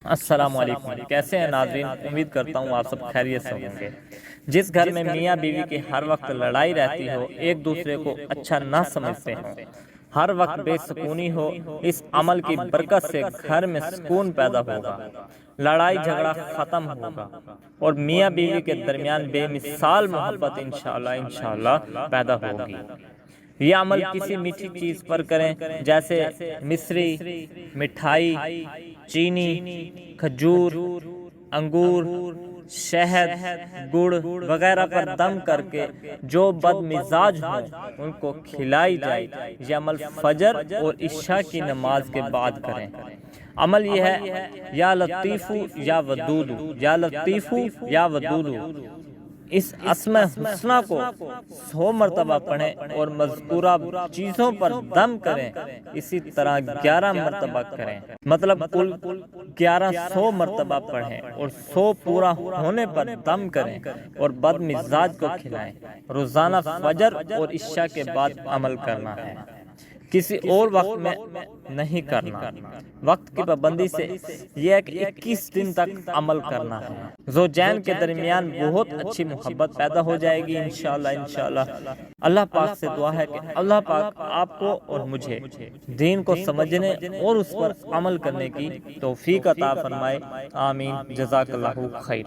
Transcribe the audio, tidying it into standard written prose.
السلام علیکم، کیسے ہیں ناظرین؟ امید کرتا ہوں آپ سب خیریت سے ہوں گے۔ جس گھر میں میاں بیوی کی ہر وقت لڑائی رہتی ہو، ایک دوسرے کو اچھا نہ سمجھتے ہوں، ہر وقت بے سکونی ہو، اس عمل کی برکت سے گھر میں سکون پیدا ہوگا، لڑائی جھگڑا ختم ہوگا اور میاں بیوی کے درمیان بے مثال محبت انشاءاللہ پیدا ہوگی۔ یہ عمل کسی میٹھی چیز پر کریں، جیسے مصری، مٹھائی، چینی، کھجور، انگور، شہد، گڑ وغیرہ پر دم کر کے جو بد مزاج ہوں ان کو کھلائی جائے۔ یہ عمل فجر اور عشاء کی نماز کے بعد کریں۔ عمل یہ ہے، یا لطیفو یا ودودو، یا لطیفو یا ودودو۔ اس اسماء حسنہ کو 100 مرتبہ پڑھیں اور مذکورہ چیزوں پر دم کریں۔ اسی طرح 11 مرتبہ کریں، مطلب کل 1100 مرتبہ پڑھیں اور 100 پورا ہونے پر دم کریں اور بد مزاج کو کھلائیں۔ روزانہ فجر اور عشاء کے بعد عمل کرنا ہے، کسی اور وقت میں نہیں کرنا۔ وقت کی پابندی سے یہ ہے کہ 21 دن تک عمل کرنا ہے۔ زوجین کے درمیان بہت اچھی محبت پیدا ہو جائے گی انشاءاللہ۔ اللہ پاک سے دعا ہے کہ اللہ پاک آپ کو اور مجھے دین کو سمجھنے اور اس پر عمل کرنے کی توفیق عطا فرمائے۔ آمین۔ جزاک اللہ خیر۔